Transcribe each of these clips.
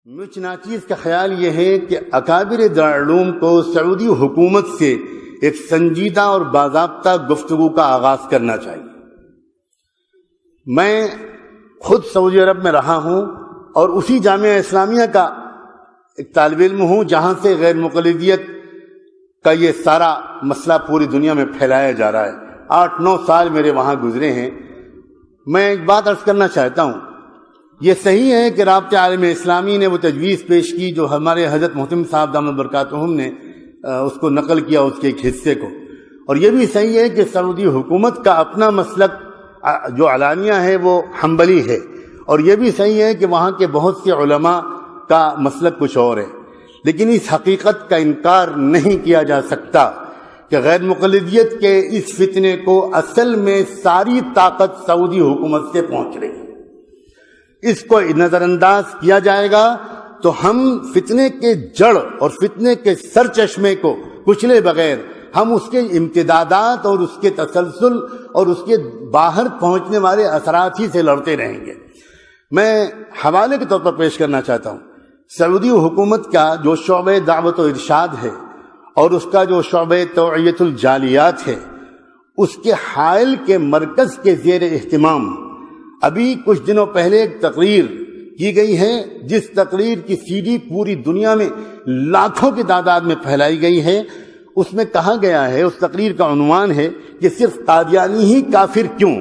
مجھ ناچیز کا خیال یہ ہے کہ اکابر دارالعلوم کو سعودی حکومت سے ایک سنجیدہ اور باضابطہ گفتگو کا آغاز کرنا چاہیے۔ میں خود سعودی عرب میں رہا ہوں اور اسی جامعہ اسلامیہ کا ایک طالب علم ہوں جہاں سے غیر مقلدیت کا یہ سارا مسئلہ پوری دنیا میں پھیلایا جا رہا ہے۔ 8-9 سال میرے وہاں گزرے ہیں۔ میں ایک بات عرض کرنا چاہتا ہوں، یہ صحیح ہے کہ رابطہ عالم اسلامی نے وہ تجویز پیش کی جو ہمارے حضرت محترم صاحب دامت برکاتہم نے اس کو نقل کیا، اس کے ایک حصے کو، اور یہ بھی صحیح ہے کہ سعودی حکومت کا اپنا مسلک جو علانیہ ہے وہ حنبلی ہے، اور یہ بھی صحیح ہے کہ وہاں کے بہت سے علماء کا مسلک کچھ اور ہے، لیکن اس حقیقت کا انکار نہیں کیا جا سکتا کہ غیر مقلدیت کے اس فتنے کو اصل میں ساری طاقت سعودی حکومت سے پہنچ رہی ہے۔ اس کو نظر انداز کیا جائے گا تو ہم فتنے کے جڑ اور فتنے کے سر چشمے کو کچلے بغیر ہم اس کے امتدادات اور اس کے تسلسل اور اس کے باہر پہنچنے والے اثرات ہی سے لڑتے رہیں گے۔ میں حوالے کے طور پر پیش کرنا چاہتا ہوں، سعودی حکومت کا جو شعبہ دعوت و ارشاد ہے اور اس کا جو شعبہ توعیت الجالیات ہے، اس کے حائل کے مرکز کے زیر اہتمام ابھی کچھ دنوں پہلے ایک تقریر کی گئی ہے، جس تقریر کی سی ڈی پوری دنیا میں لاکھوں کی تعداد میں پھیلائی گئی ہے۔ اس میں کہا گیا ہے، اس تقریر کا عنوان ہے کہ صرف قادیانی ہی کافر کیوں،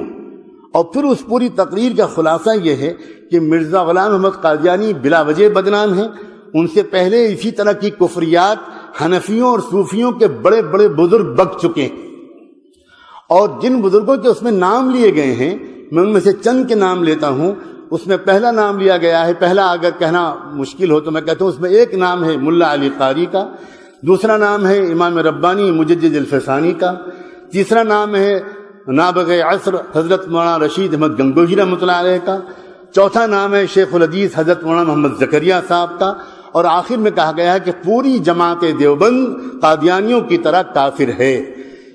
اور پھر اس پوری تقریر کا خلاصہ یہ ہے کہ مرزا غلام احمد قادیانی بلا وجہ بدنام ہیں۔ ان سے پہلے اسی طرح کی کفریات حنفیوں اور صوفیوں کے بڑے بڑے بزرگ بک چکے ہیں، اور جن بزرگوں کے اس میں نام لیے گئے ہیں، میں ان میں سے چند کے نام لیتا ہوں۔ اس میں پہلا نام لیا گیا ہے، پہلا اگر کہنا مشکل ہو تو میں کہتا ہوں اس میں ایک نام ہے ملا علی قاری کا، دوسرا نام ہے امام ربانی مجدد الفسانی کا، تیسرا نام ہے نابغہ عصر حضرت مولانا رشید احمد گنگوہی رحمۃ اللہ علیہ کا، چوتھا نام ہے شیخ الحدیث حضرت مولانا محمد زکریہ صاحب کا، اور آخر میں کہا گیا ہے کہ پوری جماعت دیوبند قادیانیوں کی طرح کافر ہے۔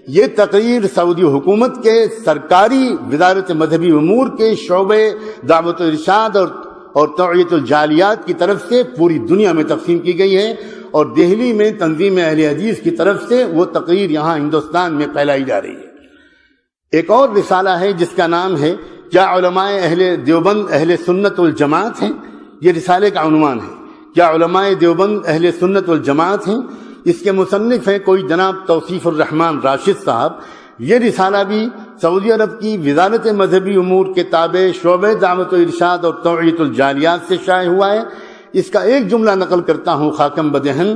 یہ تقریر سعودی حکومت کے سرکاری وزارت مذہبی امور کے شعبے دعوت و ارشاد اور توعیت الجالیات کی طرف سے پوری دنیا میں تقسیم کی گئی ہے، اور دہلی میں تنظیم اہل حدیث کی طرف سے وہ تقریر یہاں ہندوستان میں پھیلائی جا رہی ہے۔ ایک اور رسالہ ہے جس کا نام ہے کیا علماء اہل دیوبند اہل سنت والجماعت ہیں؟ یہ رسالے کا عنوان ہے، کیا علماء دیوبند اہل سنت والجماعت ہیں؟ اس کے مصنف ہیں کوئی جناب توصیف الرحمن راشد صاحب۔ یہ رسالہ بھی سعودی عرب کی وزارت مذہبی امور کے تابع شعبہ دعوت و ارشاد اور توعیت الجالیات سے شائع ہوا ہے۔ اس کا ایک جملہ نقل کرتا ہوں خاکم بدہن،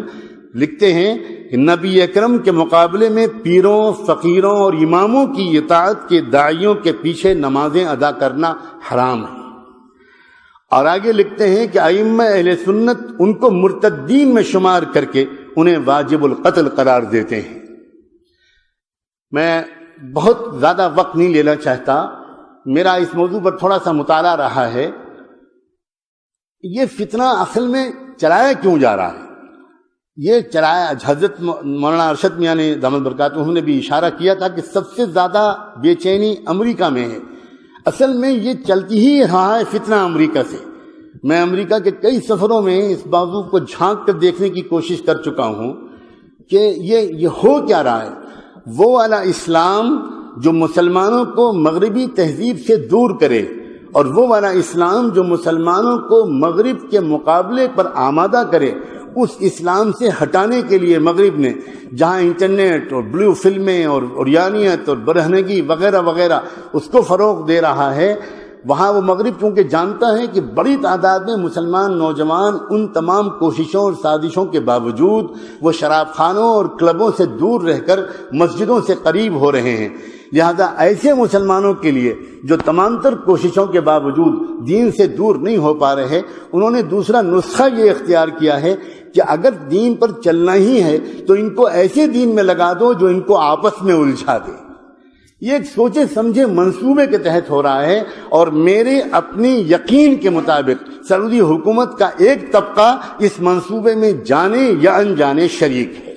لکھتے ہیں کہ نبی اکرم کے مقابلے میں پیروں، فقیروں اور اماموں کی اطاعت کے داعیوں کے پیچھے نمازیں ادا کرنا حرام ہے، اور آگے لکھتے ہیں کہ ائمہ اہل سنت ان کو مرتدین میں شمار کر کے انہیں واجب القتل قرار دیتے ہیں۔ میں بہت زیادہ وقت نہیں لینا چاہتا، میرا اس موضوع پر تھوڑا سا مطالعہ رہا ہے۔ یہ فتنہ اصل میں چلایا کیوں جا رہا ہے؟ یہ چلایا، حضرت مولانا ارشد میاں نے دامت برکاتہم نے بھی اشارہ کیا تھا کہ سب سے زیادہ بے چینی امریکہ میں ہے۔ اصل میں یہ چلتی ہی رہا ہے فتنہ امریکہ سے۔ میں امریکہ کے کئی سفروں میں اس موضوع کو جھانک کر دیکھنے کی کوشش کر چکا ہوں کہ یہ ہو کیا رہا ہے۔ وہ والا اسلام جو مسلمانوں کو مغربی تہذیب سے دور کرے، اور وہ والا اسلام جو مسلمانوں کو مغرب کے مقابلے پر آمادہ کرے، اس اسلام سے ہٹانے کے لیے مغرب نے جہاں انٹرنیٹ اور بلو فلمیں اور عریانیت اور برہنگی وغیرہ وغیرہ اس کو فروغ دے رہا ہے، وہاں وہ مغرب چونکہ جانتا ہے کہ بڑی تعداد میں مسلمان نوجوان ان تمام کوششوں اور سازشوں کے باوجود وہ شراب خانوں اور کلبوں سے دور رہ کر مسجدوں سے قریب ہو رہے ہیں، لہذا ایسے مسلمانوں کے لیے جو تمام تر کوششوں کے باوجود دین سے دور نہیں ہو پا رہے، انہوں نے دوسرا نسخہ یہ اختیار کیا ہے کہ اگر دین پر چلنا ہی ہے تو ان کو ایسے دین میں لگا دو جو ان کو آپس میں الجھا دے۔ یہ ایک سوچے سمجھے منصوبے کے تحت ہو رہا ہے، اور میرے اپنی یقین کے مطابق سعودی حکومت کا ایک طبقہ اس منصوبے میں جانے یا انجانے شریک ہے۔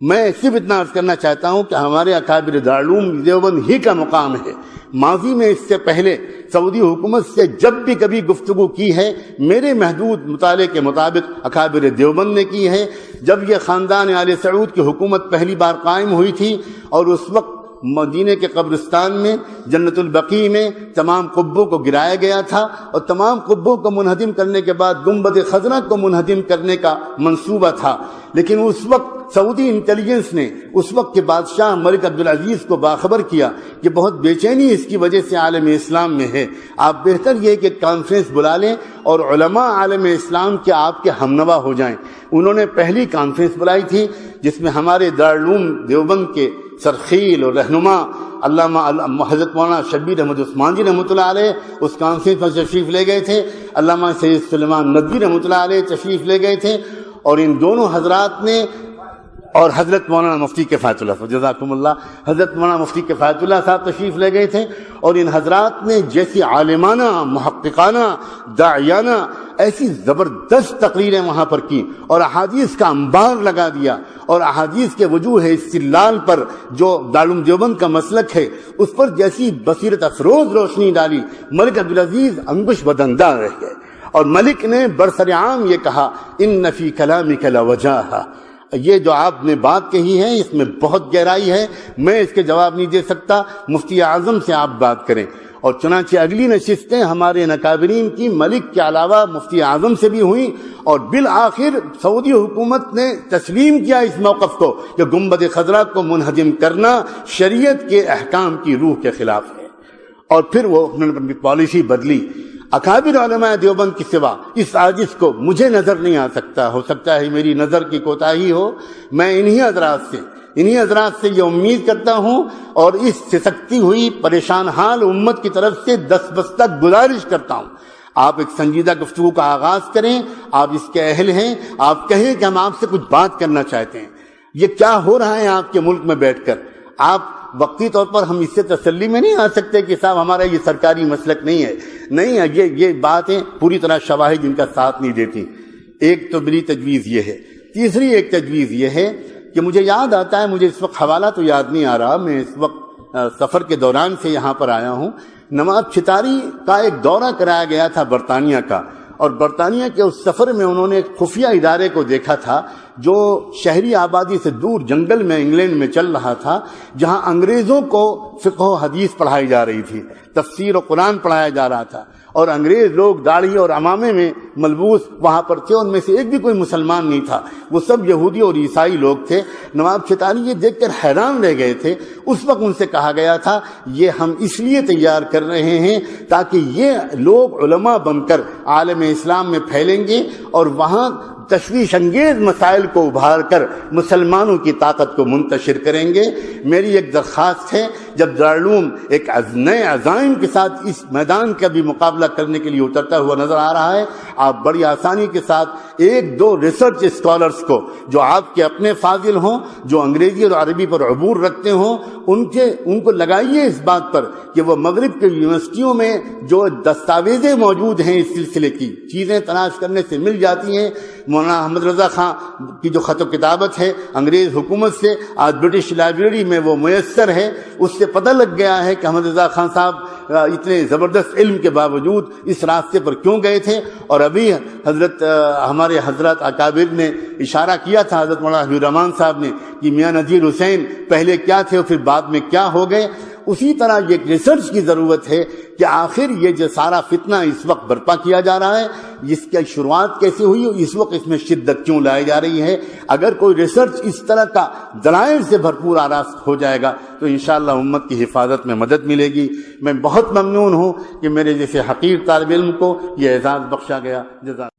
میں صرف اتنا عرض کرنا چاہتا ہوں کہ ہمارے اکابر دارالعلوم دیوبند ہی کا مقام ہے. ماضی میں اس سے پہلے سعودی حکومت سے جب بھی کبھی گفتگو کی ہے میرے محدود مطالعے کے مطابق اکابر دیوبند نے کی ہے. جب یہ خاندان آل سعود کی حکومت پہلی بار قائم ہوئی تھی اور اس وقت مدینے کے قبرستان میں جنت البقیع میں تمام قبوں کو گرایا گیا تھا اور تمام قبوں کو منہدم کرنے کے بعد گنبد خضرا کو منہدم کرنے کا منصوبہ تھا. لیکن اس وقت سعودی انٹیلیجنس نے اس وقت کے بادشاہ ملک عبدالعزیز کو باخبر کیا کہ بہت بے چینی اس کی وجہ سے عالم اسلام میں ہے, آپ بہتر یہ کہ کانفرنس بلا لیں اور علماء عالم اسلام کے آپ کے ہمنوا ہو جائیں. انہوں نے پہلی کانفرنس بلائی تھی جس میں ہمارے دارالعلوم دیوبند کے سرخیل اور رہنما علامہ حضرت مولانا شبیر احمد عثمان جی رحمۃ اللہ علیہ اس کانفرنس میں تشریف لے گئے تھے, علامہ سید سلیمان ندوی رحمۃ اللہ علیہ تشریف لے گئے تھے, اور ان دونوں حضرات نے اور حضرت مولانا مفتی کفایت اللہ صاحب جزاکم اللہ حضرت مولانا مفتی کفایت اللہ صاحب تشریف لے گئے تھے, اور ان حضرات نے جیسی عالمانہ محققانہ داعیانہ ایسی زبردست تقریریں وہاں پر کی اور احادیث کا انبار لگا دیا, اور احادیث کے وجوہ استدلال پر جو دارالعلوم دیوبند کا مسلک ہے اس پر جیسی بصیرت افروز روشنی ڈالی, ملک عبدالعزیز انگوش بدندہ رہ گئے. اور ملک نے برسرعام یہ کہا ان فی کلامک لوجاہہ, یہ جو آپ نے بات کہی ہے اس میں بہت گہرائی ہے, میں اس کے جواب نہیں دے سکتا, مفتی اعظم سے آپ بات کریں. اور چنانچہ اگلی نشستیں ہمارے اکابرین کی ملک کے علاوہ مفتی اعظم سے بھی ہوئیں, اور بالآخر سعودی حکومت نے تسلیم کیا اس موقف کو کہ گنبد خضرا کو منہدم کرنا شریعت کے احکام کی روح کے خلاف ہے, اور پھر وہ پالیسی بدلی. اکابر علماء دیوبند کی سوا اس عاجز کو مجھے نظر نہیں آ سکتا, ہو سکتا ہے میری نظر کی کوتاہی ہو, میں انہی حضرات سے یہ امید کرتا ہوں اور اس سسکتی ہوئی پریشان حال امت کی طرف سے دستبستک گزارش کرتا ہوں, آپ ایک سنجیدہ گفتگو کا آغاز کریں, آپ اس کے اہل ہیں, آپ کہیں کہ ہم آپ سے کچھ بات کرنا چاہتے ہیں. یہ کیا ہو رہا ہے آپ کے ملک میں بیٹھ کر؟ آپ وقتی طور پر ہم اس سے تسلی میں نہیں آ سکتے کہ صاحب ہمارا یہ سرکاری مسلک نہیں ہے, نہیں ہے, یہ باتیں پوری طرح شواہد ان کا ساتھ نہیں دیتی. ایک تو میری تجویز یہ ہے. تیسری ایک تجویز یہ ہے کہ مجھے یاد آتا ہے, مجھے اس وقت حوالہ تو یاد نہیں آ رہا, میں اس وقت سفر کے دوران سے یہاں پر آیا ہوں. نواب چھتاری کا ایک دورہ کرایا گیا تھا برطانیہ کا, اور برطانیہ کے اس سفر میں انہوں نے ایک خفیہ ادارے کو دیکھا تھا جو شہری آبادی سے دور جنگل میں انگلینڈ میں چل رہا تھا, جہاں انگریزوں کو فقہ و حدیث پڑھائی جا رہی تھی, تفسیر و قرآن پڑھایا جا رہا تھا, اور انگریز لوگ داڑھی اور عمامے میں ملبوس وہاں پر تھے, ان میں سے ایک بھی کوئی مسلمان نہیں تھا, وہ سب یہودی اور عیسائی لوگ تھے. نواب چھتاری یہ دیکھ کر حیران رہ گئے تھے. اس وقت ان سے کہا گیا تھا یہ ہم اس لیے تیار کر رہے ہیں تاکہ یہ لوگ علماء بن کر عالم اسلام میں پھیلیں گے اور وہاں تشویش انگیز مسائل کو ابھار کر مسلمانوں کی طاقت کو منتشر کریں گے. میری ایک درخواست ہے, جب دارالعلوم ایک نئے عزائم کے ساتھ اس میدان کا بھی مقابلہ کرنے کے لیے اترتا ہوا نظر آ رہا ہے, آپ بڑی آسانی کے ساتھ ایک دو ریسرچ اسکالرز کو جو آپ کے اپنے فاضل ہوں, جو انگریزی اور عربی پر عبور رکھتے ہوں, ان کو لگائیے اس بات پر کہ وہ مغرب کے یونیورسٹیوں میں جو دستاویزیں موجود ہیں اس سلسلے کی چیزیں تلاش کرنے سے مل جاتی ہیں. مولانا احمد رضا خان کی جو خط و کتابت ہے انگریز حکومت سے, آج برٹش لائبریری میں وہ میسر ہے. اس سے پتہ لگ گیا ہے کہ احمد رضا خان صاحب اتنے زبردست علم کے باوجود اس راستے پر کیوں گئے تھے. اور ابھی ہمارے حضرت اکابر نے اشارہ کیا تھا, حضرت مولانا حبیب الرحمان صاحب نے, کہ میاں نذیر حسین پہلے کیا تھے اور پھر بعد میں کیا ہو گئے. اسی طرح یہ ریسرچ کی ضرورت ہے کہ آخر یہ جو سارا فتنہ اس وقت برپا کیا جا رہا ہے اس کی شروعات کیسے ہوئی اور اس وقت اس میں شدت کیوں لائی جا رہی ہے. اگر کوئی ریسرچ اس طرح کا دلائل سے بھرپور آراست ہو جائے گا تو انشاءاللہ امت کی حفاظت میں مدد ملے گی. میں بہت ممنون ہوں کہ میرے جیسے حقیر طالب علم کو یہ اعزاز بخشا گیا. جزاک